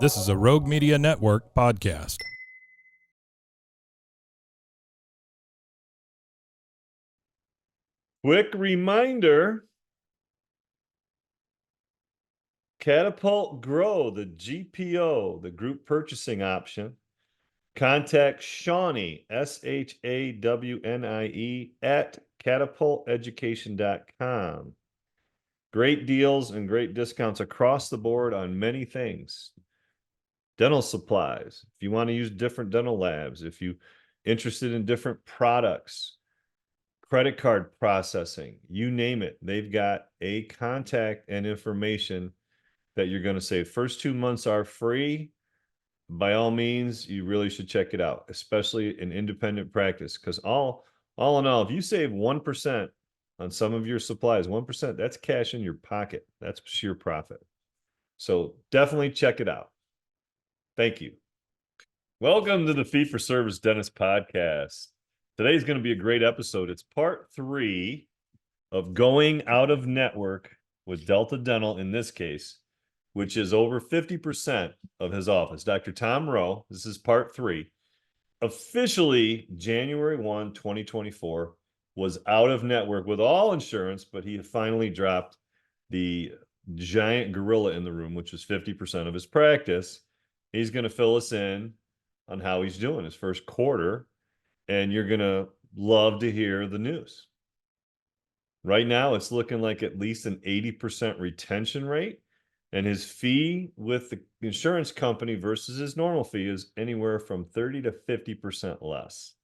This is a Rogue Media Network podcast. Quick reminder, Catapult Grow, the GPO, the group purchasing option. Contact Shawnee, SHAWNIE, at catapulteducation.com. Great deals and great discounts across the board on many things. Dental supplies, if you want to use different dental labs, if you're interested in different products, credit card processing, you name it, they've got a contact and information that you're going to save. First 2 months are free. By all means, you really should check it out, especially in independent practice, because all in all, if you save 1% on some of your supplies, 1%, that's cash in your pocket. That's sheer profit. So definitely check it out. Thank you. Welcome to the Fee for Service Dentist Podcast. Today's going to be a great episode. It's part 3 of going out of network with Delta Dental in this case, which is over 50% of his office. Dr. Tom Rowe, this is part 3, officially January 1, 2024, was out of network with all insurance, but he finally dropped the giant gorilla in the room, which was 50% of his practice. He's going to fill us in on how he's doing his first quarter, and you're going to love to hear the news. Right now, it's looking like at least an 80% retention rate. And his fee with the insurance company versus his normal fee is anywhere from 30 to 50% less.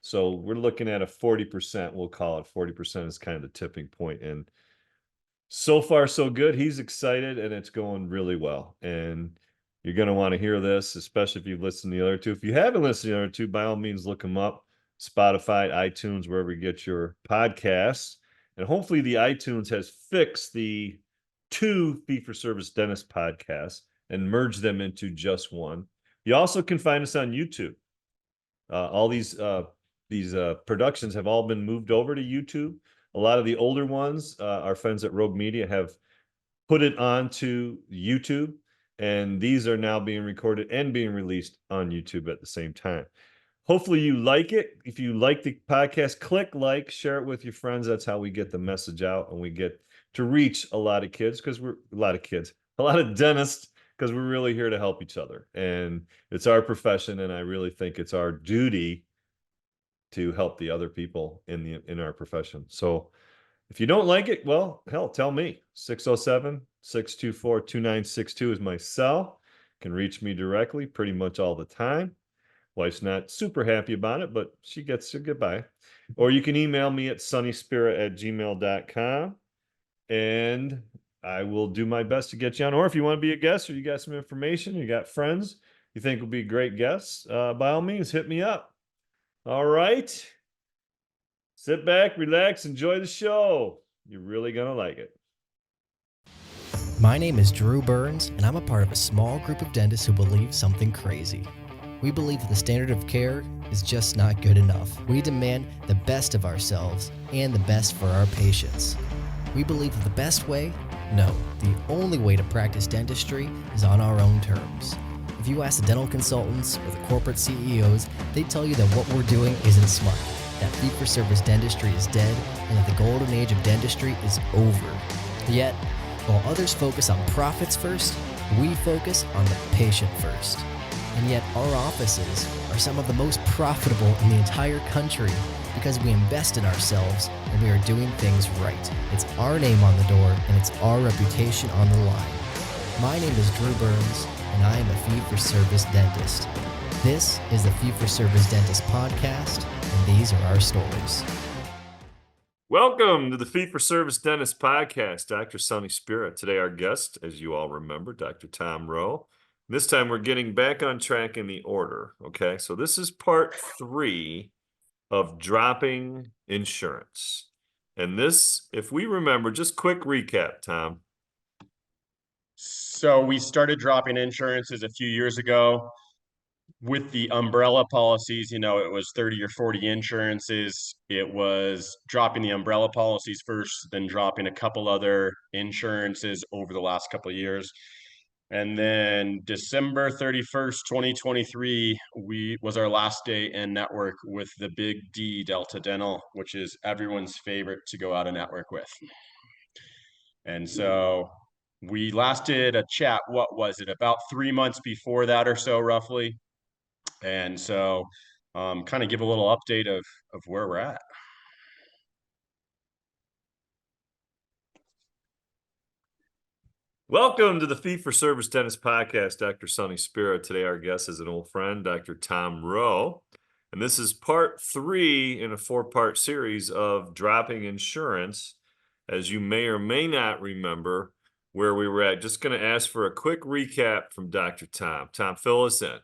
So we're looking at a 40%, we'll call it 40% is kind of the tipping point. And so far, so good. He's excited and it's going really well. And you're going to want to hear this, especially if you've listened to the other two. If you haven't listened to the other two, by all means, look them up. Spotify, iTunes, wherever you get your podcasts. And hopefully the iTunes has fixed the 2 fee-for-service dentist podcasts and merge them into just one. You also can find us on YouTube. All these productions have all been moved over to YouTube. A lot of the older ones, our friends at Rogue Media have put it onto YouTube, and these are now being recorded and being released on YouTube at the same time. Hopefully you like it. If you like the podcast, click like, share it with your friends. That's how we get the message out and we get to reach a lot of kids, because we're a lot of dentists, because we're really here to help each other. And it's our profession, and I really think it's our duty to help the other people in our profession. So if you don't like it, well, hell, tell me. 607-624-2962 is my cell. You can reach me directly pretty much all the time. Wife's not super happy about it, but she gets a goodbye. Or you can email me at sunnyspirit@gmail.com, and I will do my best to get you on. Or if you want to be a guest, or you got some information, you got friends you think will be great guests, by all means, hit me up. All right. Sit back, relax, enjoy the show. You're really going to like it. My name is Drew Burns, and I'm a part of a small group of dentists who believe something crazy. We believe that the standard of care is just not good enough. We demand the best of ourselves and the best for our patients. We believe that the best way? No, the only way to practice dentistry is on our own terms. If you ask the dental consultants or the corporate CEOs, they tell you that what we're doing isn't smart, that fee-for-service dentistry is dead, and that the golden age of dentistry is over. Yet, while others focus on profits first, we focus on the patient first. And yet our offices are some of the most profitable in the entire country because we invest in ourselves and we are doing things right. It's our name on the door and it's our reputation on the line. My name is Drew Burns, and I am a fee-for-service dentist. This is the Fee-for-Service Dentist Podcast, and these are our stories. Welcome to the Fee-for-Service Dentist Podcast. Dr. Sunny Spirit. Today our guest, as you all remember, Dr. Tom Rowe. This time we're getting back on track in the order, okay? So this is part 3 of dropping insurance. And this, if we remember, just quick recap, Tom. So we started dropping insurances a few years ago with the umbrella policies. It was 30 or 40 insurances. It was dropping the umbrella policies first, then dropping a couple other insurances over the last couple of years. And then December 31st, 2023, was our last day in network with the Big D Delta Dental, which is everyone's favorite to go out and network with. And so we last did a chat, what was it, about 3 months before that or so, roughly. And so kind of give a little update of where we're at. Welcome to the Fee for Service Dentist Podcast. Dr. Sonny Spiro. Today, our guest is an old friend, Dr. Tom Rowe. And this is part 3 in a 4-part series of dropping insurance. As you may or may not remember where we were at, just going to ask for a quick recap from Dr. Tom. Tom, fill us in.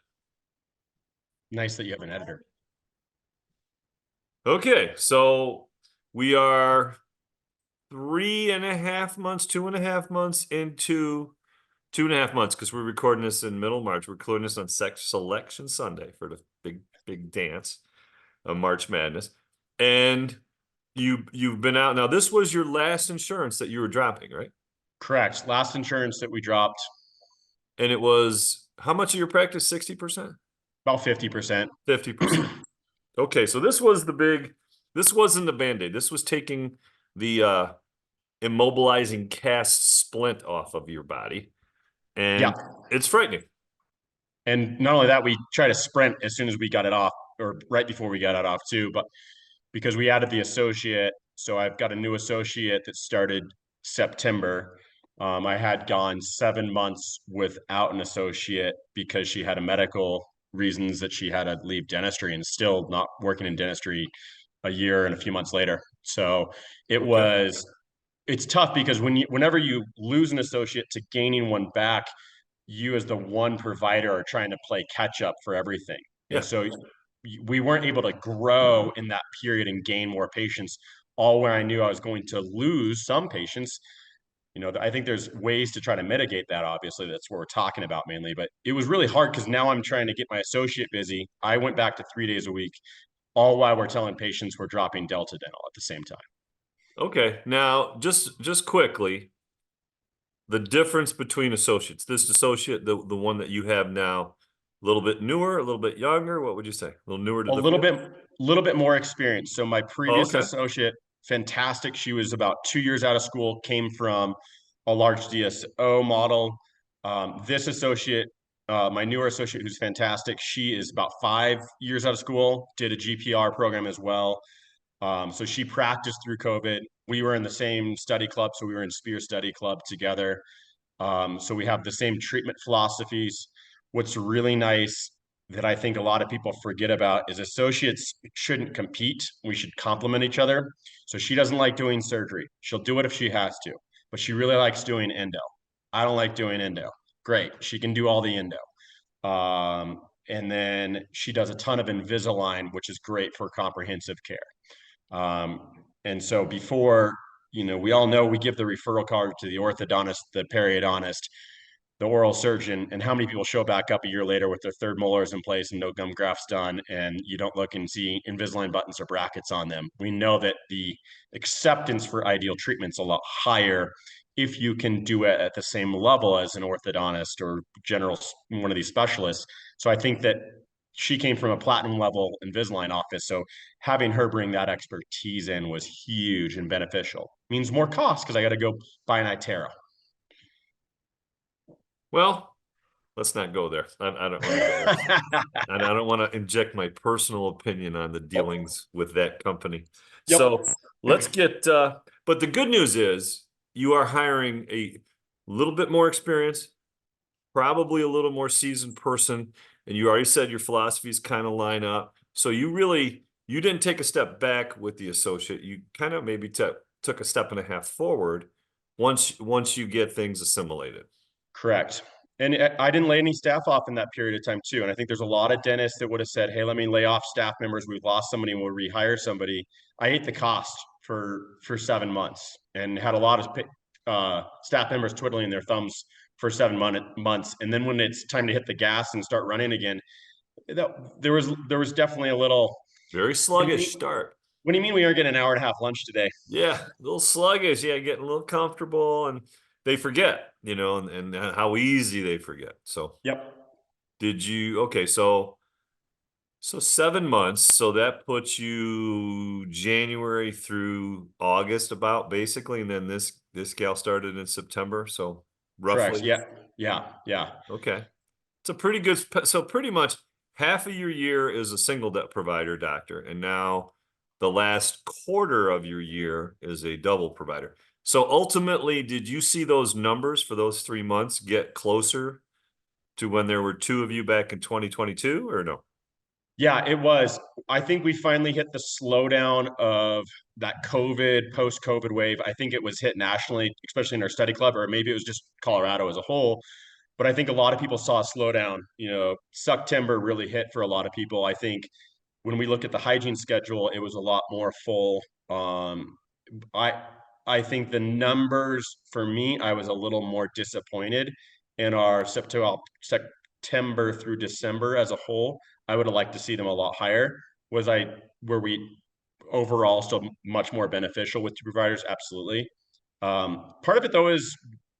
Nice that you have an editor. Okay, so we are 3.5 months, 2.5 months into 2.5 months, because we're recording this in middle March. We're recording this on Selection Sunday for the big dance of March Madness. And you've been out. Now, this was your last insurance that you were dropping, right? Correct. Last insurance that we dropped. And it was, how much of your practice? 60%? About 50%. 50%. Okay, so this wasn't the Band-Aid. This was taking the immobilizing cast splint off of your body. And yeah, it's frightening. And not only that, we try to sprint as soon as we got it off, or right before we got it off too, but because we added the associate. So I've got a new associate that started September. I had gone 7 months without an associate because she had a medical reasons that she had to leave dentistry, and still not working in dentistry a year and a few months later. So it's tough because whenever you lose an associate to gaining one back, you as the one provider are trying to play catch up for everything. Yeah. And so we weren't able to grow in that period and gain more patients, all where I knew I was going to lose some patients. I think there's ways to try to mitigate that. Obviously, that's what we're talking about mainly, but it was really hard because now I'm trying to get my associate busy. I went back to 3 days a week, all while we're telling patients we're dropping Delta Dental at the same time. Okay. Now, just quickly, the difference between associates. This associate, the one that you have now, a little bit newer, a little bit younger. What would you say? A little newer to a little bit more experience. So my previous associate, fantastic. She was about 2 years out of school, came from a large DSO model. This associate, my newer associate, who's fantastic, she is about 5 years out of school, did a GPR program as well. So she practiced through COVID. We were in the same study club, so we were in Spear Study Club together. So we have the same treatment philosophies. What's really nice that I think a lot of people forget about is associates shouldn't compete. We should complement each other. So she doesn't like doing surgery. She'll do it if she has to, but she really likes doing endo. I don't like doing endo. Great. She can do all the endo. And then she does a ton of Invisalign, which is great for comprehensive care. And so before, we all know we give the referral card to the orthodontist, the periodontist, the oral surgeon, and how many people show back up a year later with their third molars in place and no gum grafts done, and you don't look and see Invisalign buttons or brackets on them. We know that the acceptance for ideal treatment's a lot higher if you can do it at the same level as an orthodontist or one of these specialists. So I think that she came from a platinum level Invisalign office. So having her bring that expertise in was huge and beneficial. Means more cost because I got to go buy an iTero. Well, let's not go there. I don't want to go there. And I don't want to inject my personal opinion on the dealings with that company. Yep. So let's get, but the good news is you are hiring a little bit more experience, probably a little more seasoned person. And you already said your philosophies kind of line up. So you didn't take a step back with the associate. You kind of maybe took a step and a half forward once you get things assimilated. Correct. And I didn't lay any staff off in that period of time too. And I think there's a lot of dentists that would have said, hey, let me lay off staff members. We've lost somebody and we'll rehire somebody. I ate the cost for 7 months and had a lot of staff members twiddling their thumbs for 7 months. And then when it's time to hit the gas and start running again, there was definitely a little very sluggish start. What do you mean we aren't getting an hour and a half lunch today? Yeah, a little sluggish. Yeah, getting a little comfortable. they forget, and how easy they forget. So Yep. okay, so 7 months, so that puts you January through August about basically, and then this gal started in September, so Correct. roughly. Yeah. Yeah. Yeah. Okay. It's a pretty good, so pretty much half of your year is a single debt provider doctor, and now the last quarter of your year is a double provider. So ultimately, did you see those numbers for those 3 months get closer to when there were two of you back in 2022 or no? Yeah, it was. I think we finally hit the slowdown of that post-COVID wave. I think it was hit nationally, especially in our study club, or maybe it was just Colorado as a whole. But I think a lot of people saw a slowdown. September really hit for a lot of people. I think when we looked at the hygiene schedule, it was a lot more full. I I think the numbers for me, I was a little more disappointed in our September through December as a whole. I would have liked to see them a lot higher. Were we overall still much more beneficial with two providers? Absolutely. Part of it though is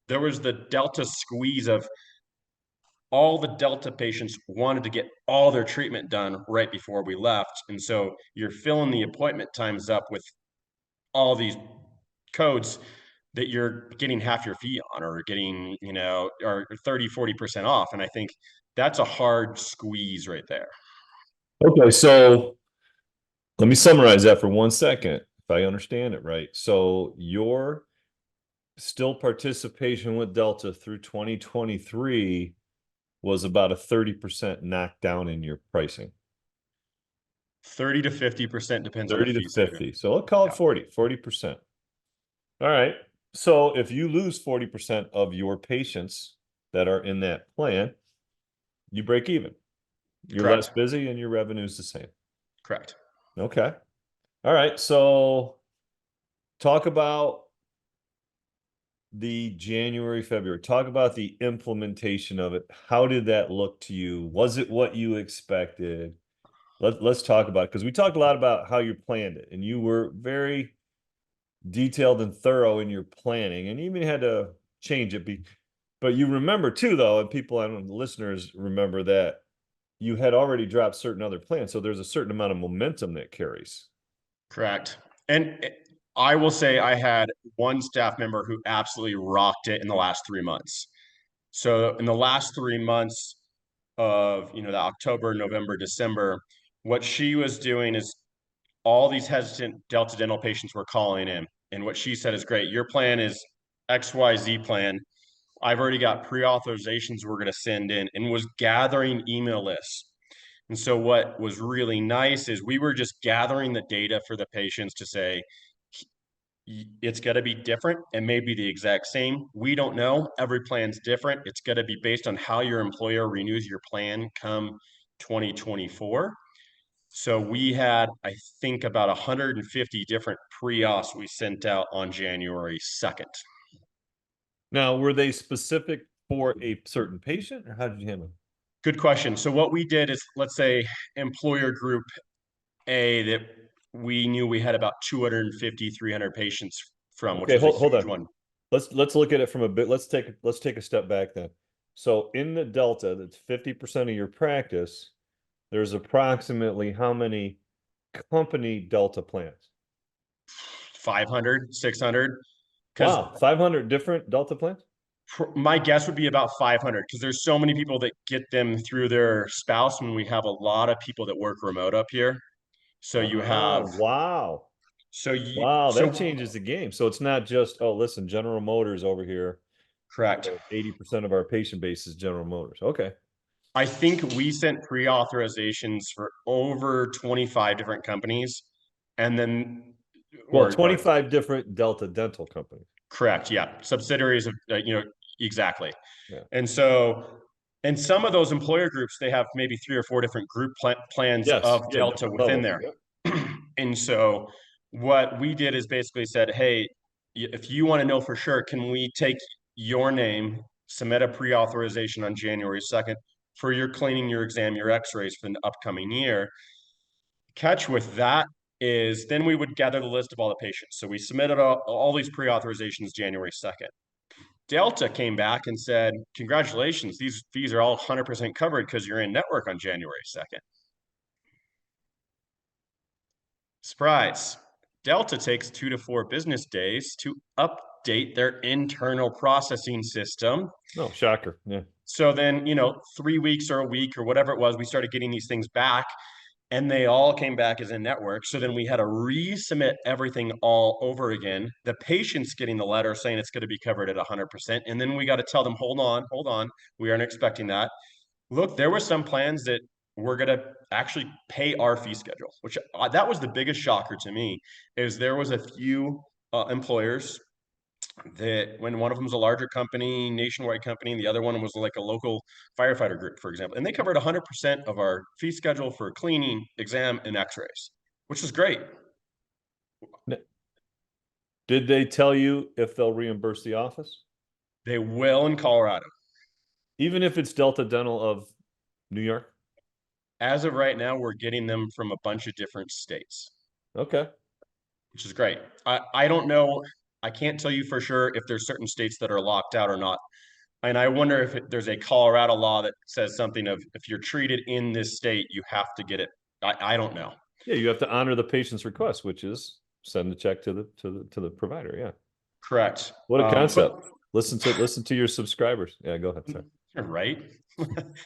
there was the Delta squeeze of all the Delta patients wanted to get all their treatment done right before we left. And so you're filling the appointment times up with all these codes that you're getting half your fee on or getting, or 30-40% off. And I think that's a hard squeeze right there. Okay, so let me summarize that for 1 second, if I understand it right. So your still participation with Delta through 2023 was about a 30% knockdown in your pricing. 30 to 50% depends on 30 the to fee 50. So let's call it 40%. All right. So if you lose 40% of your patients that are in that plan, you break even. You're Correct. less busy and your revenue is the same. Correct. Okay. All right. So talk about the January, February. Talk about the implementation of it. How did that look to you? Was it what you expected? Let's talk about it, because we talked a lot about how you planned it, and you were very detailed and thorough in your planning, and even had to change it. But you remember too, though, and people, I don't know, listeners remember that you had already dropped certain other plans, so there's a certain amount of momentum that carries. Correct. And I will say I had one staff member who absolutely rocked it in the last 3 months. So in the last 3 months of, the October, November, December, what she was doing is all these hesitant Delta dental patients were calling in. And what she said is great. Your plan is XYZ plan. I've already got pre-authorizations we're going to send in, and was gathering email lists. And so what was really nice is we were just gathering the data for the patients to say, it's going to be different and maybe the exact same. We don't know. Every plan's different. It's going to be based on how your employer renews your plan come 2024. So we had, I think, about 150 different pre-auths we sent out on January 2nd. Now, were they specific for a certain patient, or how did you handle it? Good question. So what we did is, let's say employer group A that we knew we had about 250, 300 patients from, which was a hold huge on. one. Let's look at it from a bit. Let's take a step back then. So in the Delta, that's 50% of your practice. There's approximately how many company Delta plans? 500, 600. Wow, 500 different Delta plans? My guess would be about 500, because there's so many people that get them through their spouse when we have a lot of people that work remote up here. So you have wow. So That changes the game. So it's not just, oh, listen, General Motors over here. Correct. 80% of our patient base is General Motors. Okay. I think we sent pre-authorizations for over 25 different companies, and then Well, 25 different Delta dental companies. Correct. Yeah. Subsidiaries of, exactly. Yeah. And so, and some of those employer groups, they have maybe 3 or 4 different group plans of Delta within there. Yep. And so what we did is basically said, hey, if you want to know for sure, can we take your name, submit a pre-authorization on January 2nd for your cleaning, your exam, your x-rays for the upcoming year? Catch with that is then we would gather the list of all the patients. So we submitted all these pre-authorizations January 2nd. Delta came back and said, congratulations, these fees are all 100% covered because you're in network on January 2nd. Surprise. Delta takes 2 to 4 business days to update their internal processing system. No, shocker. Yeah. So then, 3 weeks or a week or whatever it was, we started getting these things back and they all came back as in network. So then we had to resubmit everything all over again. The patient's getting the letter saying it's going to be covered at 100%. And then we got to tell them, hold on. We aren't expecting that. Look, there were some plans that were going to actually pay our fee schedule, which that was the biggest shocker to me, is there was a few employers that when one of them was a larger company, nationwide company, and the other one was like a local firefighter group, for example, and they covered 100% of our fee schedule for cleaning, exam, and x-rays, which was great. Did they tell you if they'll reimburse the office? They will in Colorado. Even if it's Delta Dental of New York? As of right now, we're getting them from a bunch of different states. Okay. Which is great. I don't know. I can't tell you for sure if there's certain states that are locked out or not. And I wonder if there's a Colorado law that says something of if you're treated in this state, you have to get it. I don't know. Yeah, you have to honor the patient's request, which is send the check to the provider. Yeah. Correct. What a concept. Listen to your subscribers. Yeah, go ahead. Sorry. Right.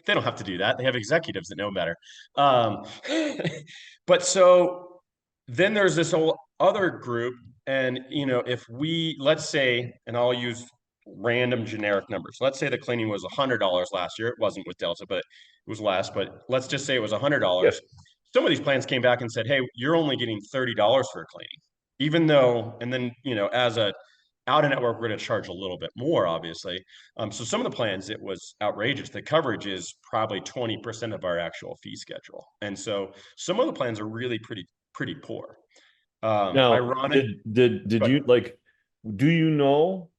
They don't have to do that. They have executives that know better. But so then there's this whole other group. And, if let's say, and I'll use random generic numbers. Let's say the cleaning was $100 last year. It wasn't with Delta, but it was less. But let's just say it was $100. Yes. Some of these plans came back and said, hey, you're only getting $30 for a cleaning. Even though, and then, as a out of network, we're going to charge a little bit more, obviously. So some of the plans, it was outrageous. The coverage is probably 20% of our actual fee schedule. And so some of the plans are really pretty poor. Now, ironic, did you do you know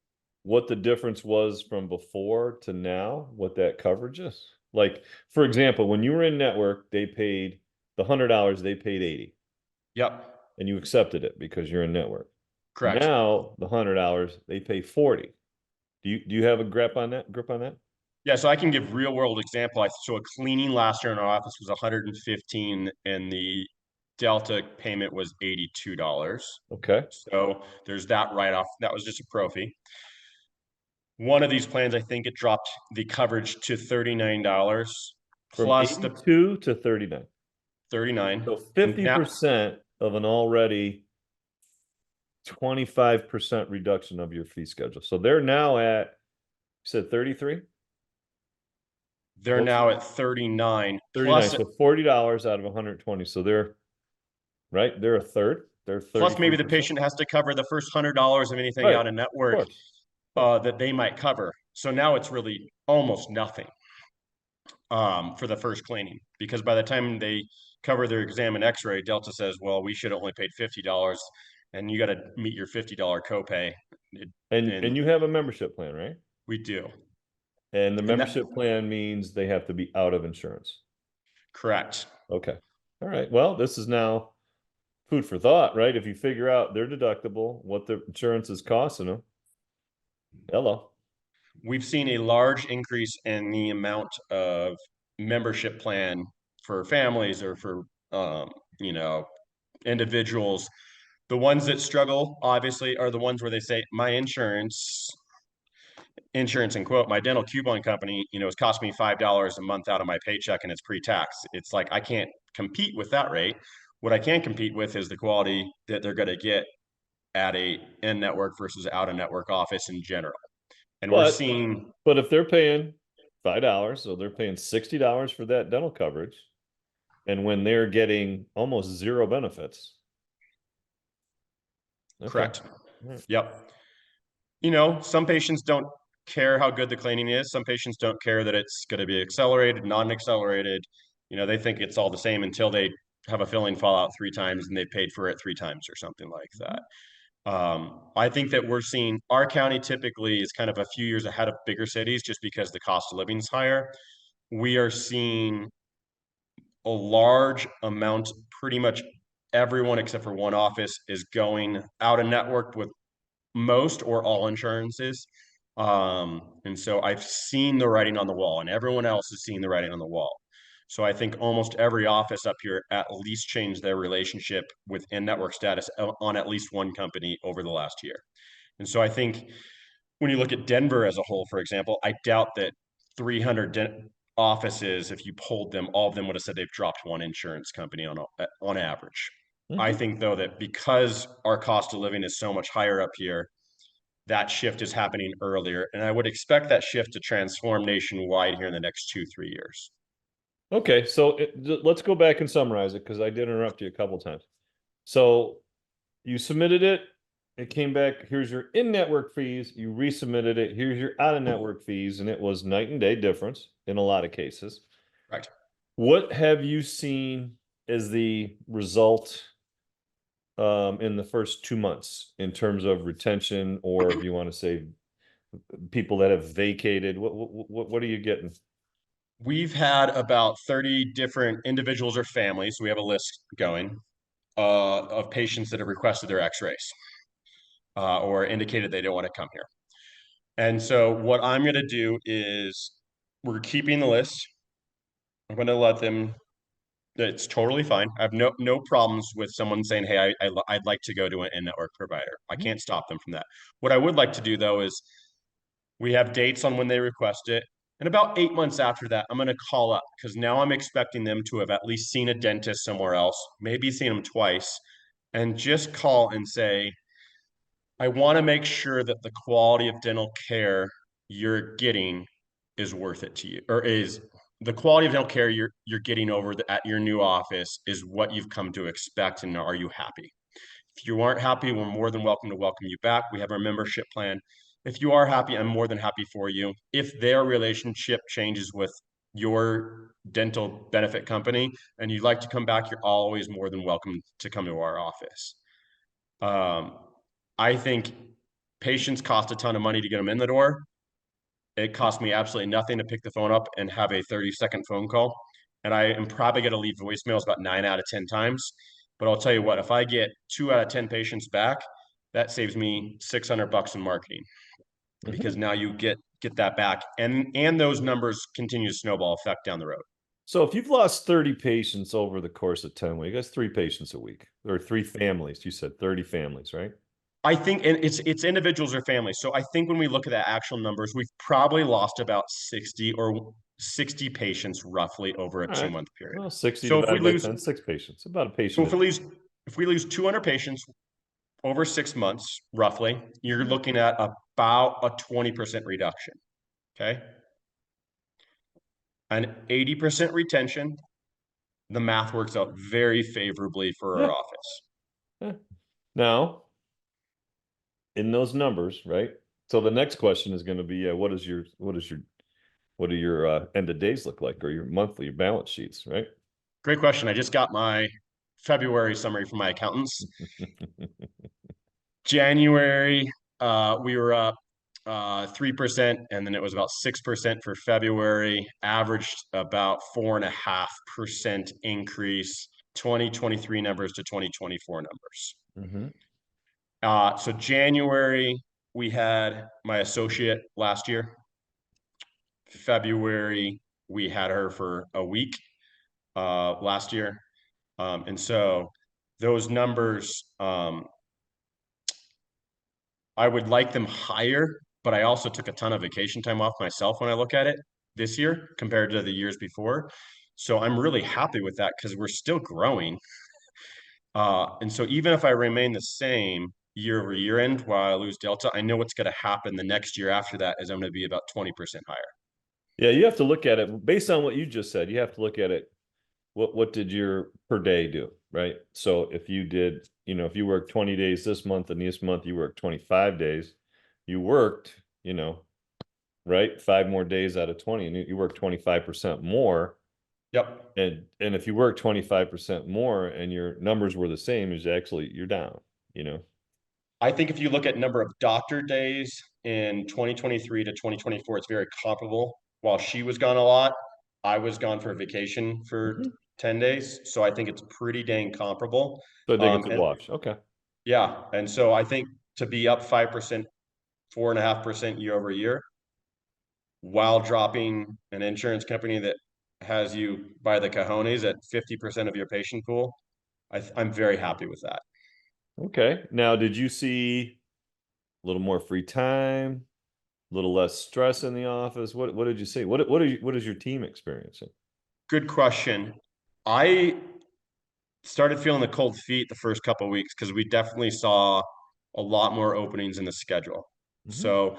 what the difference was from before to now, what that coverage is? Like, for example, when you were in network, they paid the $100, they paid $80. Yep. And you accepted it because you're in network. Correct. Now the $100 they pay $40. Do you have a grip on that? Yeah, so I can give real world example. So a cleaning last year in our office was 115, and the Delta payment was $82. Okay. So there's that write off. That was just a pro fee. One of these plans, I think it dropped the coverage to $39 plus the 82 to 39. 39. So 50% of an already 25% reduction of your fee schedule. So they're now at, you said 33? They're now at 39. 39. So $40 out of 120. So they're right. They're a third. They're 30%. Plus maybe the patient has to cover the first $100 of anything out of network that they might cover. So now it's really almost nothing for the first cleaning, because by the time they cover their exam and x-ray, Delta says, well, we should have only paid $50 and you got to meet your $50 copay. And you have a membership plan, right? We do. And the membership plan means they have to be out of insurance. Correct. Okay. All right. Well, this is now food for thought, right? If you figure out their deductible, what the insurance is costing them. Hello. We've seen a large increase in the amount of membership plan for families or for, individuals. The ones that struggle, obviously, are the ones where they say, my insurance in quote, my dental coupon company, is costing me $5 a month out of my paycheck and it's pre-tax. It's like, I can't compete with that rate. What I can compete with is the quality that they're going to get at a in-network versus out-of-network office in general. And we're seeing... But if they're paying $5, so they're paying $60 for that dental coverage, and when they're getting almost zero benefits. Okay. Correct. Yep. Some patients don't care how good the cleaning is. Some patients don't care that it's going to be accelerated, non-accelerated. They think it's all the same until they have a filling fall out 3 times and they paid for it 3 times or something like that. I think that we're seeing our county typically is kind of a few years ahead of bigger cities just because the cost of living is higher. We are seeing a large amount, pretty much everyone except for one office is going out of network with most or all insurances. And so I've seen the writing on the wall, and everyone else is seeing the writing on the wall. So I think almost every office up here at least changed their relationship with in-network status on at least one company over the last year. And so I think when you look at Denver as a whole, for example, I doubt that 300 offices, if you polled them, all of them would have said they've dropped one insurance company on average. I think, though, that because our cost of living is so much higher up here, that shift is happening earlier. And I would expect that shift to transform nationwide here in the next 2-3 years. Okay, so let's go back and summarize it, because I did interrupt you a couple times. So you submitted it, it came back, here's your in-network fees, you resubmitted it, here's your out-of-network fees, and it was night and day difference in a lot of cases. Right. What have you seen as the result in the first 2 months in terms of retention, or if you want to say people that have vacated? What are you getting? We've had about 30 different individuals or families. We have a list going of patients that have requested their x-rays or indicated they don't want to come here. And so what I'm going to do is we're keeping the list. I'm going to let them. It's totally fine. I have no problems with someone saying, hey, I'd like to go to an in-network provider. I can't stop them from that. What I would like to do, though, is we have dates on when they request it. And about 8 months after that, I'm going to call up, because now I'm expecting them to have at least seen a dentist somewhere else, maybe seen them twice, and just call and say, I want to make sure that the quality of dental care you're getting is worth it to you, or is the quality of dental care you're getting over at your new office is what you've come to expect, and are you happy? If you aren't happy, we're more than welcome to welcome you back. We have our membership plan. If you are happy, I'm more than happy for you. If their relationship changes with your dental benefit company and you'd like to come back, you're always more than welcome to come to our office. I think patients cost a ton of money to get them in the door. It cost me absolutely nothing to pick the phone up and have a 30-second phone call. And I am probably going to leave voicemails about 9 out of 10 times. But I'll tell you what, if I get 2 out of 10 patients back, that saves me $600 in marketing, because now you get that back. And those numbers continue to snowball effect down the road. So if you've lost 30 patients over the course of 10 weeks, that's 3 patients a week, or 3 families. You said 30 families, right? I think, and it's individuals or families. So I think when we look at the actual numbers, we've probably lost about 60 patients roughly over a 2-month period. Well, 60 so divided by 10, 6 patients, about a patient. So if we lose 200 patients over 6 months, roughly, you're looking at about a 20% reduction. Okay. An 80% retention, the math works out very favorably for our office. Now, in those numbers, right? So the next question is going to be, what do your end of days look like, or your monthly, your balance sheets, right? Great question. I just got my February summary from my accountants. January, we were up 3%, and then it was about 6% for February, averaged about 4.5% increase, 2023 numbers to 2024 numbers. So January, we had my associate last year. February, we had her for a week last year. And so those numbers, I would like them higher, but I also took a ton of vacation time off myself when I look at it this year compared to the years before. So I'm really happy with that, because we're still growing. And so even if I remain the same year over year end while I lose delta, I know what's going to happen the next year after that is I'm going to be about 20% higher. Yeah, you have to look at it based on what you just said. You have to look at it. What did your per day do, right? So if you did, if you worked 20 days this month, and this month you worked 25 days, you worked, right, 5 more days out of 20, and you worked 25% more. Yep. And if you work 25% more and your numbers were the same, you're down, I think if you look at number of doctor days in 2023 to 2024, it's very comparable. While she was gone a lot, I was gone for a vacation for 10 days. So I think it's pretty dang comparable. So I think it's a wash. Okay. Yeah. And so I think to be up 5% 4.5% year over year, while dropping an insurance company that has you by the cojones at 50% of your patient pool. I'm very happy with that. Okay. Now, did you see a little more free time, a little less stress in the office? What did you see? What is your team experiencing? Good question. I started feeling the cold feet the first couple of weeks because we definitely saw a lot more openings in the schedule. So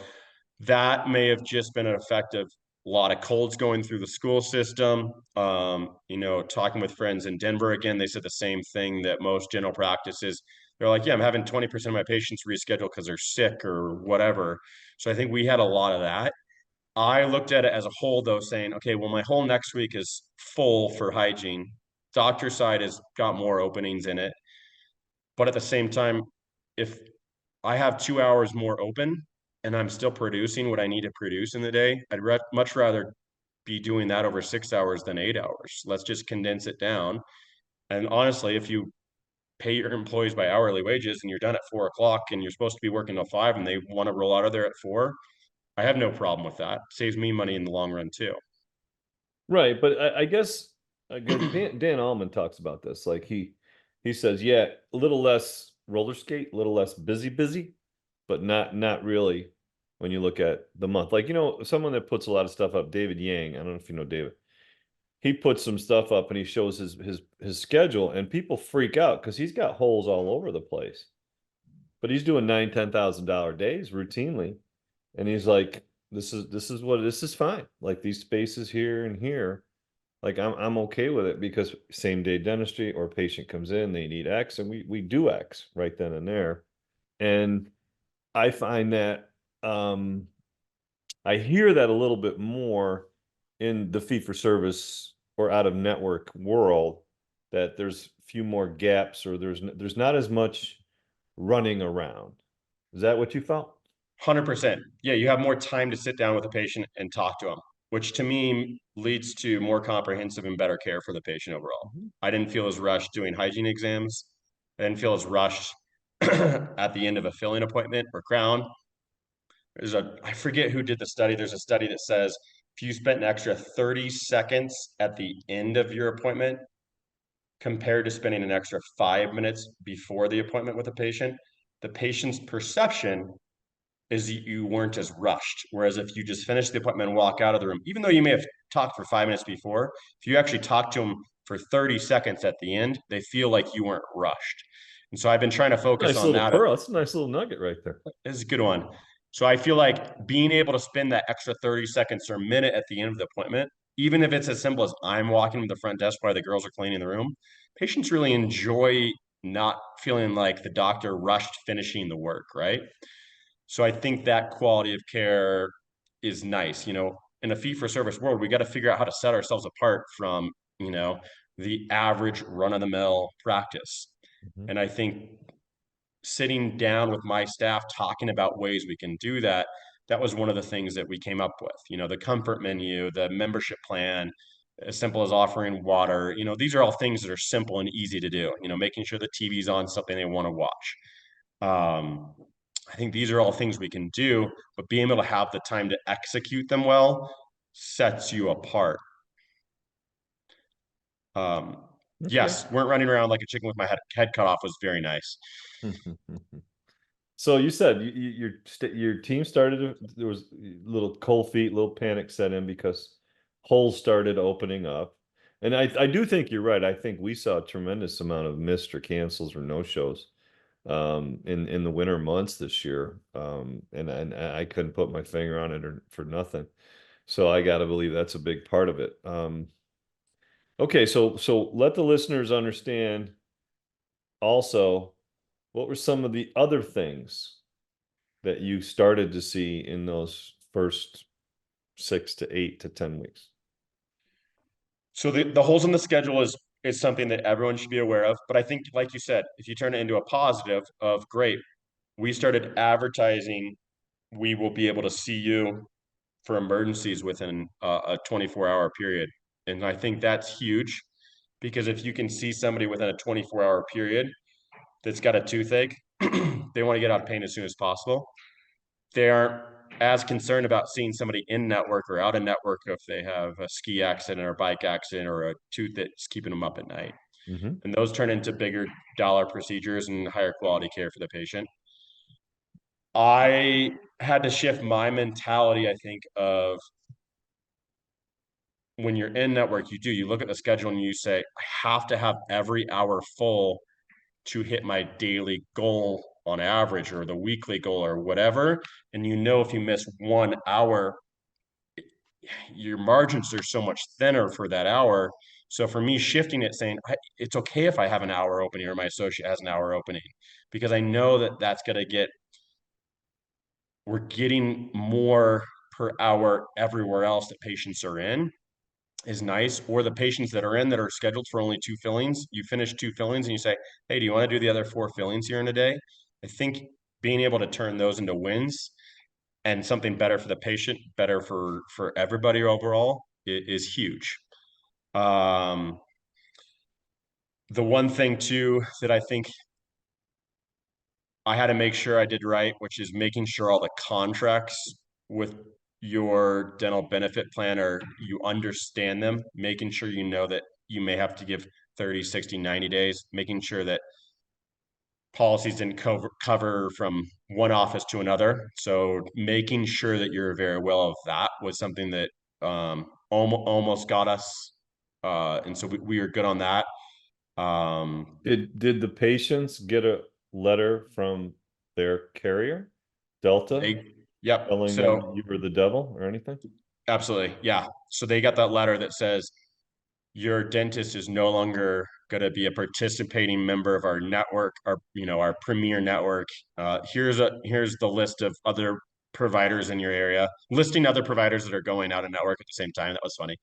that may have just been an effect of a lot of colds going through the school system. Talking with friends in Denver again, they said the same thing that most general practices. They're like, yeah, I'm having 20% of my patients reschedule because they're sick or whatever. So I think we had a lot of that. I looked at it as a whole, though, saying, okay, well, my whole next week is full for hygiene. Doctor side has got more openings in it. But at the same time, if I have 2 hours more open and I'm still producing what I need to produce in the day, I'd much rather be doing that over 6 hours than 8 hours. Let's just condense it down. And honestly, if you pay your employees by hourly wages and you're done at 4 o'clock and you're supposed to be working till 5 and they want to roll out of there at 4, I have no problem with that. Saves me money in the long run too. Right, but I guess Dan Allman talks about this. Like he says, yeah, a little less roller skate, a little less busy, but not really when you look at the month. Like, someone that puts a lot of stuff up, David Yang. I don't know if you know David. He puts some stuff up and he shows his schedule, and people freak out because he's got holes all over the place. But he's doing $9,000-$10,000 days routinely, and he's like, this is fine. Like, these spaces here and here, like I'm okay with it because same day dentistry, or patient comes in, they need X, and we do X right then and there. And I find that I hear that a little bit more in the fee for service or out of network world, that there's few more gaps, or there's not as much running around. Is that what you felt? 100%. Yeah, you have more time to sit down with a patient and talk to them, which to me leads to more comprehensive and better care for the patient overall. I didn't feel as rushed doing hygiene exams. I didn't feel as rushed at the end of a filling appointment or crown. I forget who did the study. There's a study that says if you spent an extra 30 seconds at the end of your appointment compared to spending an extra 5 minutes before the appointment with a patient, the patient's perception is you weren't as rushed. Whereas if you just finish the appointment and walk out of the room, even though you may have talked for 5 minutes before, if you actually talk to them for 30 seconds at the end, they feel like you weren't rushed. And so I've been trying to focus on that. Pearl. That's a nice little nugget right there. It's a good one. So I feel like being able to spend that extra 30 seconds or a minute at the end of the appointment, even if it's as simple as I'm walking to the front desk while the girls are cleaning the room, patients really enjoy not feeling like the doctor rushed finishing the work, right? So I think that quality of care is nice. In a fee-for-service world, we got to figure out how to set ourselves apart from, the average run-of-the-mill practice. And I think sitting down with my staff talking about ways we can do that, that was one of the things that we came up with. The comfort menu, the membership plan, as simple as offering water. These are all things that are simple and easy to do. Making sure the TV's on something they want to watch. I think these are all things we can do, but being able to have the time to execute them well sets you apart. Yes, weren't running around like a chicken with my head cut off was very nice. So you said your team started, there was little cold feet, little panic set in because holes started opening up. And I do think you're right. I think we saw a tremendous amount of missed or cancels or no shows in the winter months this year. And I couldn't put my finger on it for nothing. So I got to believe that's a big part of it. Okay, so let the listeners understand also, what were some of the other things that you started to see in those first 6 to 8 to 10 weeks? So the holes in the schedule is something that everyone should be aware of. But I think, like you said, if you turn it into a positive of great, we started advertising, we will be able to see you for emergencies within a 24-hour period. And I think that's huge, because if you can see somebody within a 24-hour period that's got a toothache, they want to get out of pain as soon as possible. they aren't as concerned about seeing somebody in network or out of network if they have a ski accident or a bike accident or a tooth that's keeping them up at night. And those turn into bigger dollar procedures and higher quality care for the patient. I had to shift my mentality, I think, of when you're in network, you look at the schedule and you say, I have to have every hour full to hit my daily goal on average, or the weekly goal, or whatever. And if you miss 1 hour, your margins are so much thinner for that hour. So for me, shifting it, saying it's okay if I have an hour opening or my associate has an hour opening, because I know that that's going to we're getting more per hour everywhere else that patients are in is nice. Or the patients that are in that are scheduled for only 2 fillings, you finish 2 fillings and you say, hey, do you want to do the other 4 fillings here in a day? I think being able to turn those into wins and something better for the patient, better for everybody overall is huge. The one thing too that I think I had to make sure I did right, which is making sure all the contracts with your dental benefit plan you understand them, making sure you know that you may have to give 30, 60, 90 days, making sure that policies didn't cover from one office to another. So making sure that you're very well of that was something that almost got us. And so we were good on that. Did the patients get a letter from their carrier, Delta, Yep. telling them you were the devil or anything? Absolutely. Yeah. So they got that letter that says your dentist is no longer going to be a participating member of our network, our premier network. Here's the list of other providers in your area, listing other providers that are going out of network at the same time. That was funny.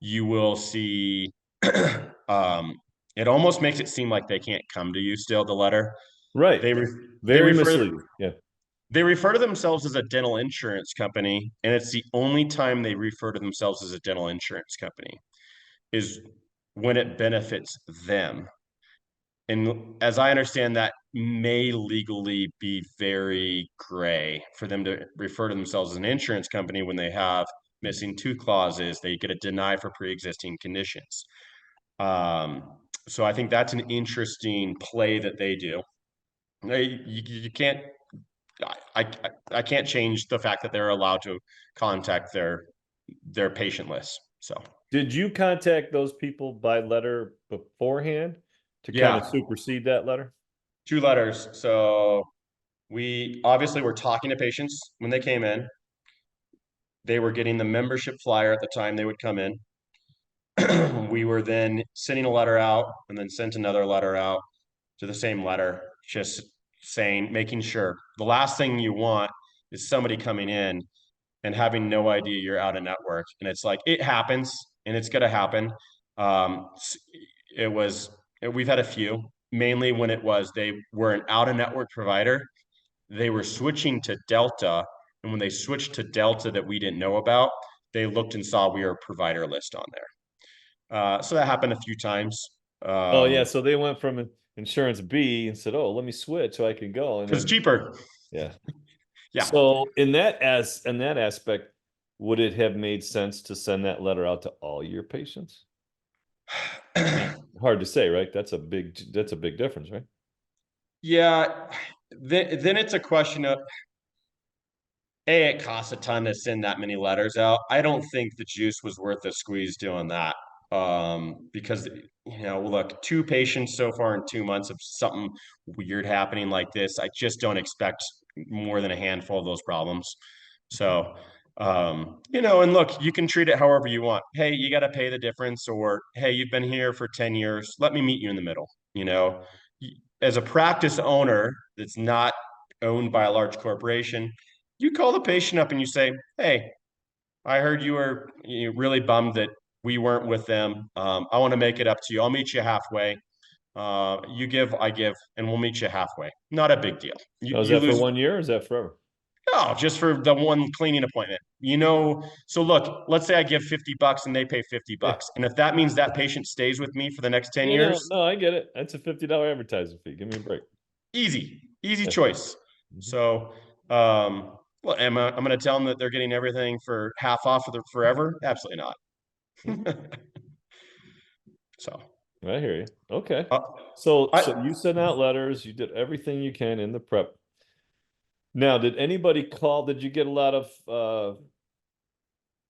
You will see, it almost makes it seem like they can't come to you still, the letter. Right. Very misleading. Yeah. They refer to themselves as a dental insurance company, and it's the only time they refer to themselves as a dental insurance company is when it benefits them. And as I understand, that may legally be very gray for them to refer to themselves as an insurance company when they have missing tooth clauses, they get a deny for pre-existing conditions. So I think that's an interesting play that they do. You can't, I can't change the fact that they're allowed to contact their patient list. So did you contact those people by letter beforehand to kind of supersede that letter? 2 letters. So we obviously were talking to patients when they came in. They were getting the membership flyer at the time they would come in. We were then sending a letter out and then sent another letter out to the same letter, just making sure. The last thing you want is somebody coming in and having no idea you're out of network. And it's like, it happens and it's going to happen. We've had a few, mainly when they were an out of network provider. They were switching to Delta. And when they switched to Delta that we didn't know about, they looked and saw we were a provider list on there. So that happened a few times. Oh yeah. So they went from insurance B and said, oh, let me switch so I can go. And it's cheaper. Yeah. Yeah. So in that aspect, would it have made sense to send that letter out to all your patients? Hard to say, right? That's a big difference, right? Yeah. Then it's a question of, it costs a ton to send that many letters out. I don't think the juice was worth the squeeze doing that. Because, look, 2 patients so far in 2 months of something weird happening like this, I just don't expect more than a handful of those problems. So, and look, you can treat it however you want. Hey, you got to pay the difference, or, hey, you've been here for 10 years. Let me meet you in the middle. As a practice owner that's not owned by a large corporation, you call the patient up and you say, hey, I heard you were really bummed that we weren't with them. I want to make it up to you. I'll meet you halfway. You give, I give, and we'll meet you halfway. Not a big deal. Is that for 1 year or is that forever? No, just for the one cleaning appointment. So look, let's say I give $50 and they pay $50. And if that means that patient stays with me for the next 10 years. No, I get it. That's a $50 advertising fee. Give me a break. Easy choice. So Well, I'm going to tell them that they're getting everything for half off of the forever? Absolutely not. So I hear you. Okay. uh, So I, you sent out letters, you did everything you can in the prep. Now, did anybody call? Did you get a lot of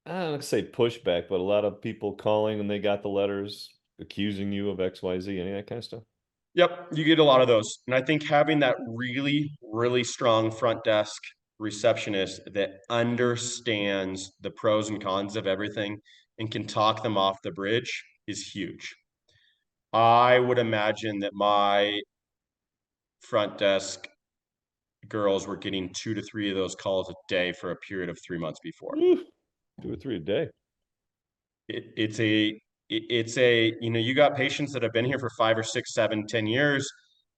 I don't want to say pushback, but a lot of people calling and they got the letters accusing you of XYZ, any of that kind of stuff? Yep, you get a lot of those. And I think having that really, really strong front desk receptionist that understands the pros and cons of everything and can talk them off the bridge is huge. I would imagine that my front desk girls were getting 2 to 3 of those calls a day for a period of 3 months before. Woo, 2 or 3 a day. It's a you got patients that have been here for 5 or 6, 7, 10 years.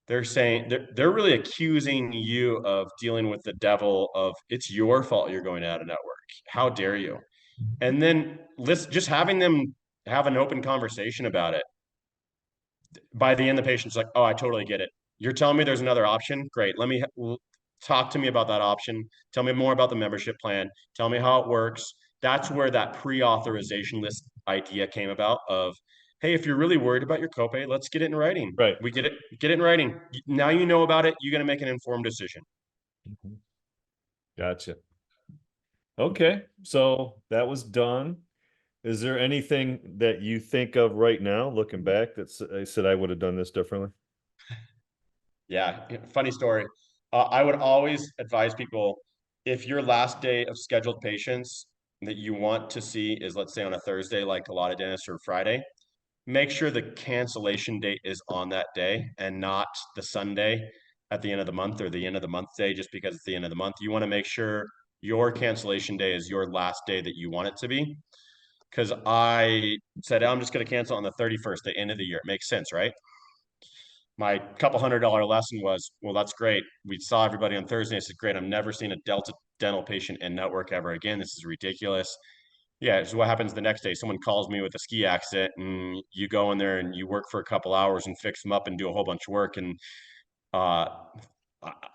They're saying they're really accusing you of dealing with the devil of it's your fault you're going out of network. How dare you? And then just having them have an open conversation about it. By the end, the patient's like, "Oh, I totally get it. You're telling me there's another option? Great. Talk to me about that option. Tell me more about the membership plan. Tell me how it works." That's where that pre-authorization list idea came about of, hey, if you're really worried about your copay, let's get it in writing. Right. We get it in writing. Now you know about it. You're going to make an informed decision. Gotcha. Okay. So that was done. Is there anything that you think of right now, looking back, that I said I would have done this differently? Yeah, funny story. I would always advise people if your last day of scheduled patients that you want to see is, let's say, on a Thursday, like a lot of dentists, or Friday, make sure the cancellation date is on that day and not the Sunday at the end of the month or the end of the month day, just because it's the end of the month. You want to make sure your cancellation day is your last day that you want it to be. Because I said, I'm just going to cancel on the 31st, the end of the year. It makes sense, right? My couple $100 lesson was, well, that's great. We saw everybody on Thursday. I said, great. I'm never seeing a Delta dental patient in network ever again. This is ridiculous. Yeah, so what happens the next day? Someone calls me with a ski accident, and you go in there and you work for a couple hours and fix them up and do a whole bunch of work. And uh,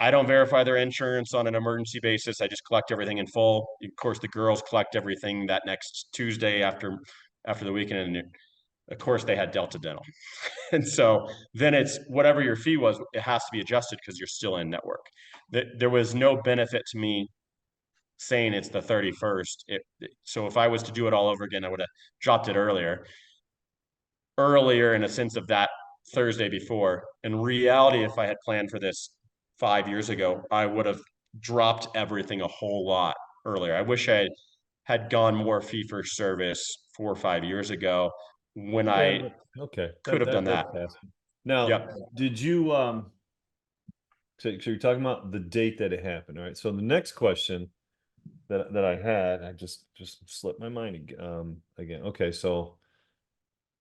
I don't verify their insurance on an emergency basis. I just collect everything in full. Of course, the girls collect everything that next Tuesday after the weekend, and of course they had Delta Dental. And so then it's whatever your fee was, it has to be adjusted because you're still in network. There was no benefit to me saying it's the 31st. So if I was to do it all over again, I would have dropped it earlier in a sense of that Thursday before. In reality, if I had planned for this 5 years ago, I would have dropped everything a whole lot earlier. I wish I had gone more fee for service 4 or 5 years ago when I okay. could have done that. Now, Yep. did you so you're talking about the date that it happened, all right? So the next question that I had, I just slipped my mind again. Okay, so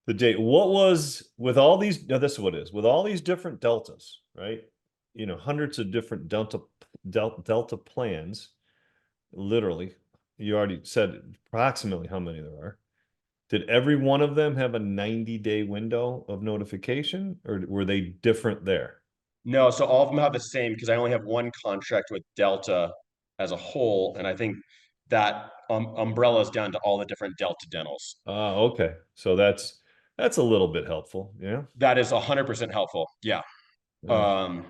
the date. What was with all these? Now this is what it is with all these different deltas, right? You know, hundreds of different delta plans. Literally, you already said approximately how many there are. Did every one of them have a 90-day window of notification, or were they different there? No, so all of them have the same because I only have one contract with Delta as a whole, and I think that umbrella is down to all the different Delta dentals. Okay. So that's a little bit helpful. Yeah. That is 100% helpful. Yeah. Yeah.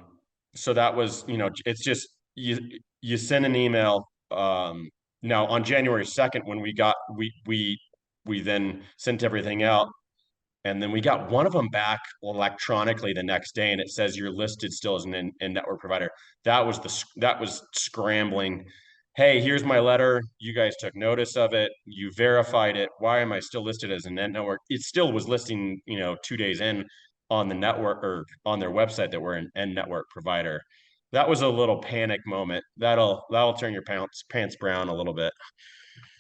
So that was, it's just you send an email. Now on January 2nd, when we then sent everything out, and then we got one of them back electronically the next day, and it says you're listed still as an in-network provider. That was scrambling. Hey, here's my letter. You guys took notice of it. You verified it. Why am I still listed as an network? It still was listing, 2 days in on the network or on their website that we're an end network provider. That was a little panic moment. That'll turn your pants brown a little bit.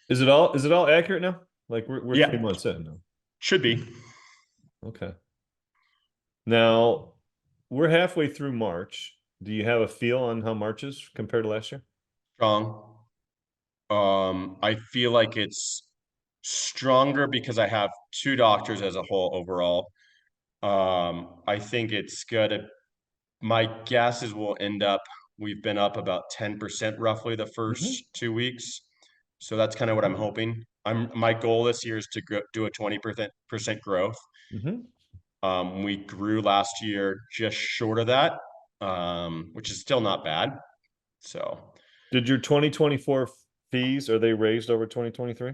Is it all accurate now? Like we're Yeah. 3 months in now. Should be. Okay. Now we're halfway through March. Do you have a feel on how March is compared to last year? Strong. I feel like it's stronger because I have 2 doctors as a whole overall. I think it's good. My guess is we'll end up We've been up about 10% roughly the first 2 weeks. So that's kind of what I'm hoping. My goal this year is to do a 20% growth. We grew last year just short of that, which is still not bad. So did your 2024 fees, are they raised over 2023?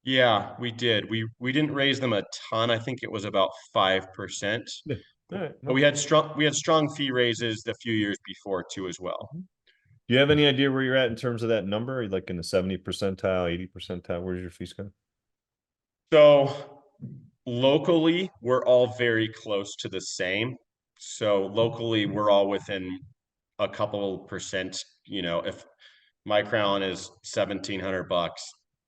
Yeah, we did. We didn't raise them a ton. I think it was about 5%. Yeah. All right. But we had strong fee raises the few years before too as well. Do you have any idea where you're at in terms of that number? Are you like in the 70 percentile, 80 percentile? Where's your fees going? So locally, we're all very close to the same. So locally, we're all within a couple percent. You know, if my crown is $1,700,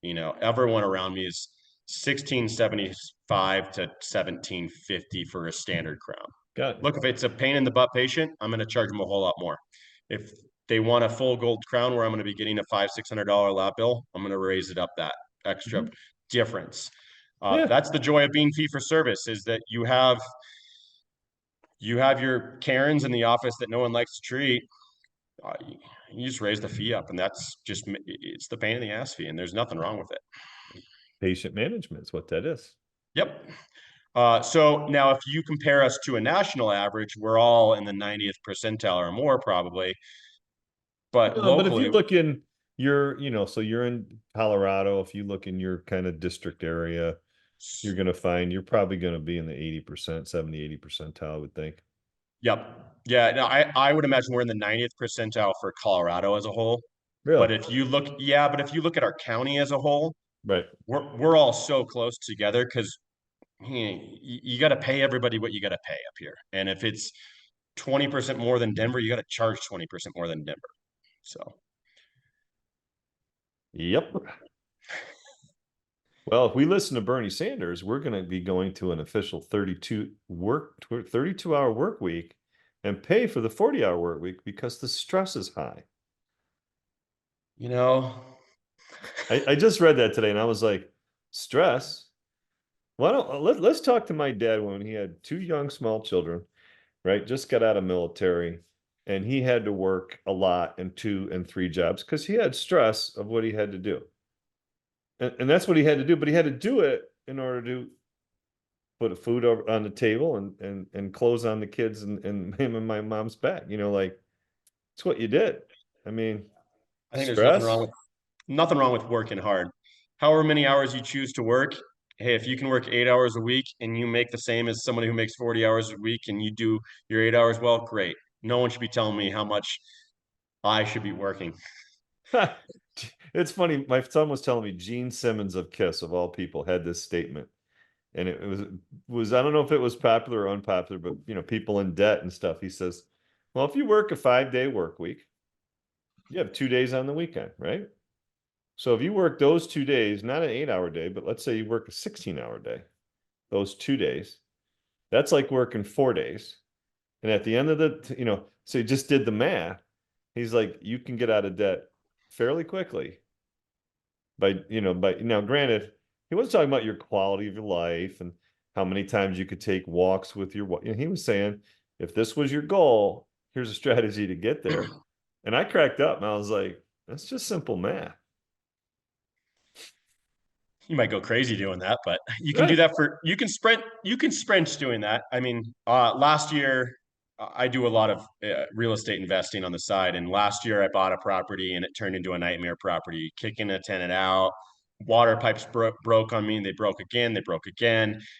you know, everyone around me is 1675 to 1750 for a standard crown. Got it. Look, if it's a pain in the butt patient, I'm going to charge them a whole lot more. If they want a full gold crown where I'm going to be getting a $500-$600 lap bill, I'm going to raise it up that extra difference. That's the joy of being fee for service, is that you have your Karens in the office that no one likes to treat. You just raise the fee up, and that's just, it's the pain in the ass fee, and there's nothing wrong with it. Patient management is what that is. Yep. So now if you compare us to a national average, we're all in the 90th percentile or more probably. But locally, but if you look in your, you know, so you're in Colorado, if you look in your kind of district area, you're going to find you're probably going to be in the 80%, 70, 80 percentile, I would think. Yep. Yeah. No, I would imagine we're in the 90th percentile for Colorado as a whole. Really? But if you look at our county as a whole, right, we're all so close together because you got to pay everybody what you got to pay up here. And if it's 20% more than Denver, you got to charge 20% more than Denver. So. Yep. Well, if we listen to Bernie Sanders, we're going to be going to an official 32-hour work week and pay for the 40-hour work week because the stress is high. You know, I just read that today and I was like, stress? Let's talk to my dad when he had 2 young, small children, right? Just got out of military, and he had to work a lot in 2 and 3 jobs because he had stress of what he had to do. And that's what he had to do, but he had to do it in order to put food over on the table and clothes on the kids and him and my mom's back. You know, like, it's what you did. I mean, I think stress. there's nothing wrong with working hard. However many hours you choose to work, hey, if you can work 8 hours a week and you make the same as somebody who makes 40 hours a week and you do your 8 hours well, great. No one should be telling me how much I should be working. It's funny. My son was telling me Gene Simmons of Kiss, of all people, had this statement, and it was I don't know if it was popular or unpopular, but you know, people in debt and stuff. He says, "Well, if you work a 5-day work week, you have 2 days on the weekend, right? So if you work those 2 days, not an 8-hour day, but let's say you work a 16-hour day, those 2 days, that's like working 4 days, and at the end of so he just did the math. He's like, you can get out of debt fairly quickly by now, granted, he wasn't talking about your quality of your life and how many times you could take walks with your wife. He was saying, if this was your goal, here's a strategy to get there. And I cracked up and I was like, that's just simple math. You might go crazy doing that, but you can do that you can sprint doing that. I mean, last year I do a lot of real estate investing on the side. And last year I bought a property and it turned into a nightmare property, kicking a tenant out. Water pipes broke on me. They broke again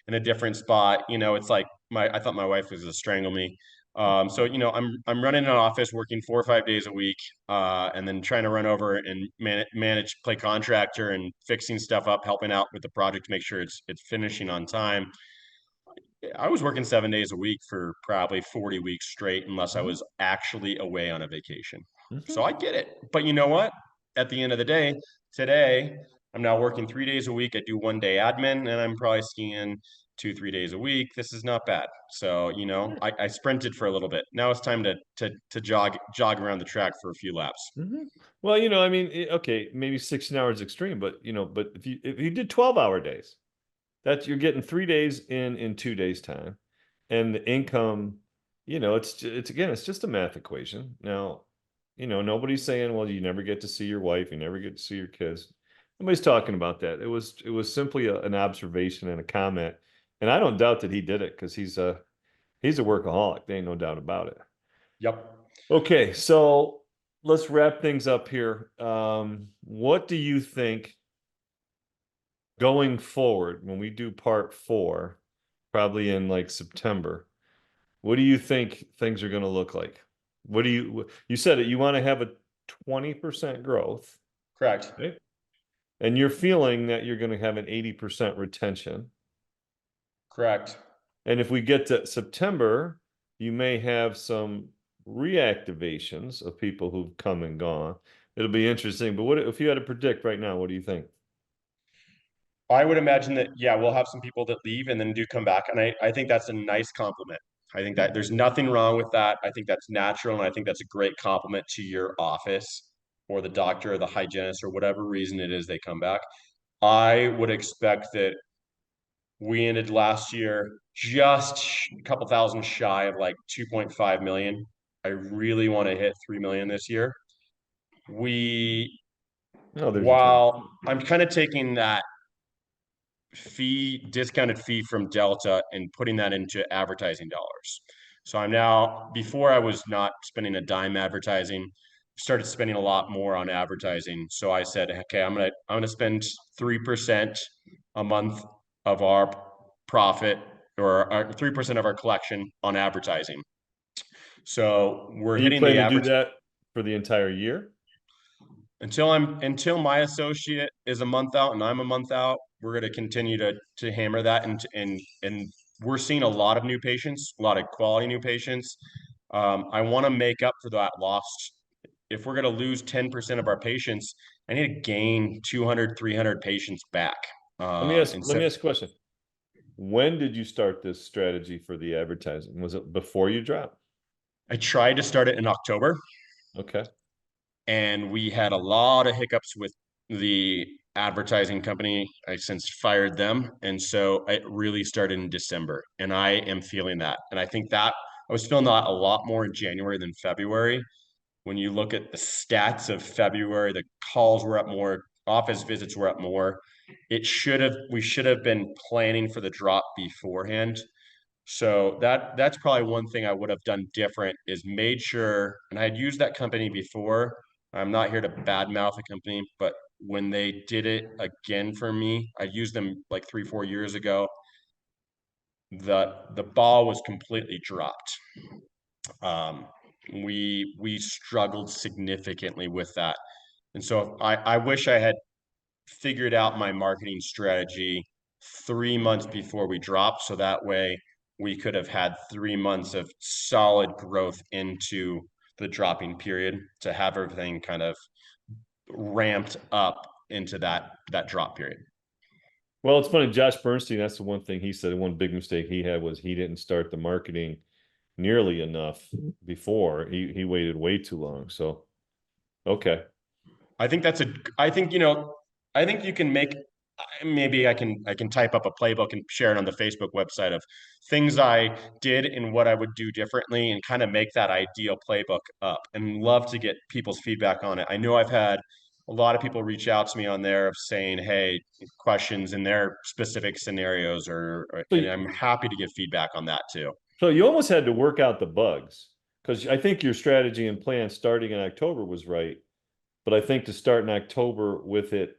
in a different spot. You know, it's like I thought my wife was going to strangle me. So, you know, I'm running an office working 4 or 5 days a week, and then trying to run over and manage, play contractor and fixing stuff up, helping out with the project to make sure it's finishing on time. I was working 7 days a week for probably 40 weeks straight, unless I was actually away on a vacation. So I get it. But you know what? At the end of the day, today, I'm now working 3 days a week. I do 1 day admin, and I'm probably skiing 2-3 days a week. This is not bad. So, you know, I sprinted for a little bit. Now it's time to jog around the track for a few laps. Well, you know, I mean, okay, maybe 16 hours extreme, but you know, but if you did 12-hour days, you're getting 3 days in 2 days time, and the income, you know, it's just a math equation. Now, nobody's saying, well, you never get to see your wife, you never get to see your kids. Nobody's talking about that. It was simply an observation and a comment. And I don't doubt that he did it because he's a workaholic. There ain't no doubt about it. Yep. Okay, so let's wrap things up here. What do you think going forward when we do part 4, probably in like September? What do you think things are going to look like? You said it, you want to have a 20% growth. Correct. Right? And you're feeling that you're going to have an 80% retention. Correct. And if we get to September, you may have some reactivations of people who've come and gone. It'll be interesting. But what if you had to predict right now, what do you think? I would imagine that, yeah, we'll have some people that leave and then do come back. And I think that's a nice compliment. I think that there's nothing wrong with that. I think that's natural. And I think that's a great compliment to your office or the doctor or the hygienist or whatever reason it is they come back. I would expect that we ended last year just a couple thousand shy of like 2.5 million. I really want to hit 3 million this year. While I'm kind of taking that discounted fee from Delta and putting that into advertising dollars. So I'm now, before I was not spending a dime advertising, started spending a lot more on advertising. So I said, okay, I'm gonna spend 3% a month of our profit, or 3% of our collection on advertising. So we're hitting the average. Do that for the entire year? Until my associate is a month out and I'm a month out, we're going to continue to hammer that, and we're seeing a lot of new patients, a lot of quality new patients. I want to make up for that lost. If we're going to lose 10% of our patients, I need to gain 200, 300 patients back. Let me ask a question. When did you start this strategy for the advertising? Was it before you dropped? I tried to start it in October. Okay. And we had a lot of hiccups with the advertising company. I since fired them. And so it really started in December. And I am feeling that. And I think that I was feeling that a lot more in January than February. When you look at the stats of February, the calls were up more, office visits were up more. We should have been planning for the drop beforehand. So that's probably one thing I would have done different, is made sure, and I had used that company before. I'm not here to badmouth the company, but when they did it again for me, I used them like 3-4 years ago. The ball was completely dropped. We struggled significantly with that. And so I wish I had figured out my marketing strategy 3 months before we dropped, so that way we could have had 3 months of solid growth into the dropping period to have everything kind of ramped up into that drop period. Well, it's funny, Josh Bernstein, that's the one thing he said, one big mistake he had was he didn't start the marketing nearly enough before. He waited way too long. So, okay. I think you can make, maybe I can type up a playbook and share it on the Facebook website of things I did and what I would do differently, and kind of make that ideal playbook up, and love to get people's feedback on it. I know I've had a lot of people reach out to me on there of saying, hey, questions in their specific scenarios, and I'm happy to give feedback on that too. So you almost had to work out the bugs, because I think your strategy and plan starting in October was right. But I think to start in October with it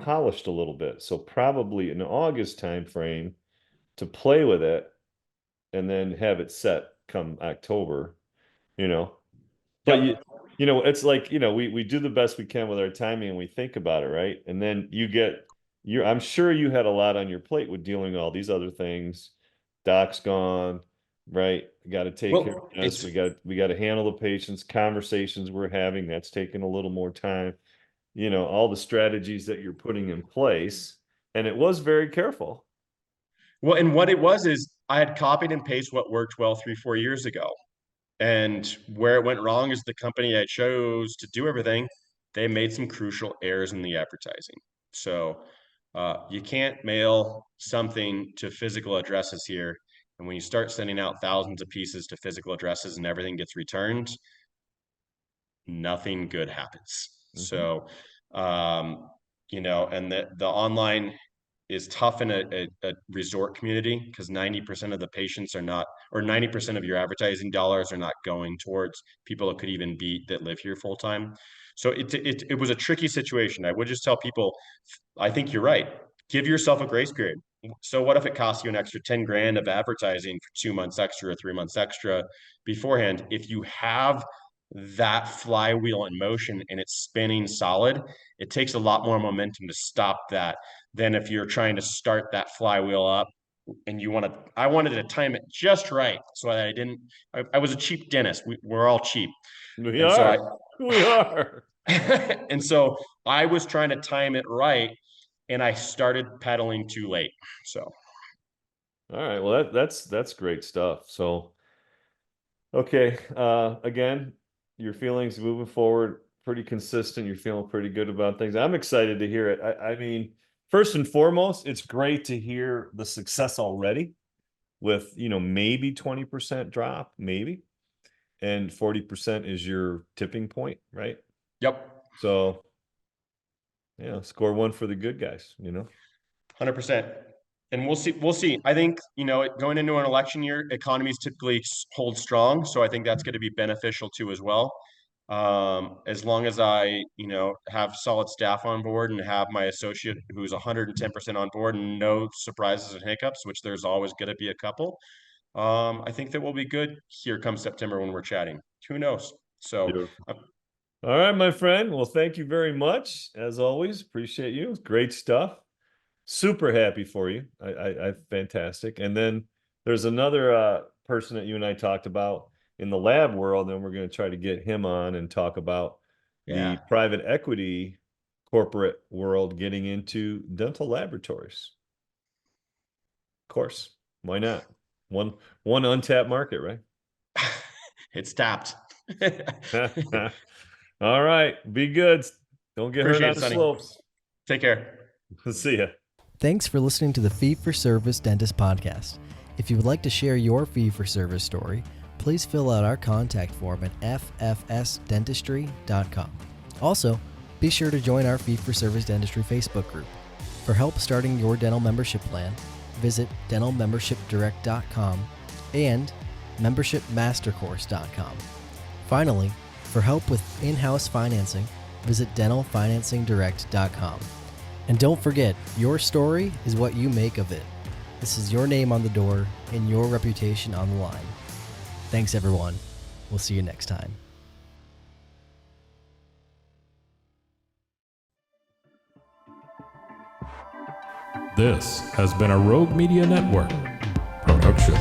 polished a little bit. So probably in August timeframe to play with it and then have it set come October, But Yep. it's like, we do the best we can with our timing and we think about it, right? And then I'm sure you had a lot on your plate with dealing with all these other things. Doc's gone, right? We got to take care of this. We got to handle the patients, conversations we're having. That's taking a little more time. All the strategies that you're putting in place, and it was very careful. Well, and what it was is I had copied and pasted what worked well 3-4 years ago. And where it went wrong is the company I chose to do everything, they made some crucial errors in the advertising. So you can't mail something to physical addresses here. And when you start sending out thousands of pieces to physical addresses and everything gets returned, nothing good happens. Mhm. So, and the online is tough in a resort community because 90% of the patients are not, or 90% of your advertising dollars are not going towards people that could even be that live here full time. So it was a tricky situation. I would just tell people, I think you're right. Give yourself a grace period. So what if it costs you an extra 10 grand of advertising for 2 months extra or 3 months extra beforehand? If you have that flywheel in motion and it's spinning solid, it takes a lot more momentum to stop that than if you're trying to start that flywheel up and I wanted to time it just right so that I was a cheap dentist. We're all cheap. We And are. so We are. and so I was trying to time it right and I started pedaling too late. So, All right. Well, that's great stuff. So, okay. Again, your feelings moving forward, pretty consistent. You're feeling pretty good about things. I'm excited to hear it. I mean, first and foremost, it's great to hear the success already with, maybe 20% drop, maybe, and 40% is your tipping point, right? yep. So, score one for the good guys, 100%. And we'll see. I think, going into an election year, economies typically hold strong. So I think that's going to be beneficial too as well. As long as I, have solid staff on board and have my associate who's 110% on board and no surprises and hiccups, which there's always going to be a couple. I think that we'll be good here come September when we're chatting. Who knows? So, Beautiful. All right, my friend. Well, thank you very much. As always, appreciate you. Great stuff. Super happy for you. I fantastic. And then there's another person that you and I talked about in the lab world, and we're going to try to get him on and talk about the private equity corporate world getting into dental laboratories. Of course, why not? One untapped market, right? it's tapped. All right, be good. Don't get hurt on the slopes. Take care. See ya. Thanks for listening to the Fee for Service Dentist Podcast. If you would like to share your fee for service story, please fill out our contact form at ffsdentistry.com. Also, be sure to join our Fee for Service Dentistry Facebook group. For help starting your dental membership plan, visit dentalmembershipdirect.com and membershipmastercourse.com. Finally, for help with in-house financing, visit dentalfinancingdirect.com. And don't forget, your story is what you make of it. This is your name on the door and your reputation on the line. Thanks, everyone. We'll see you next time. This has been a Rogue Media Network production.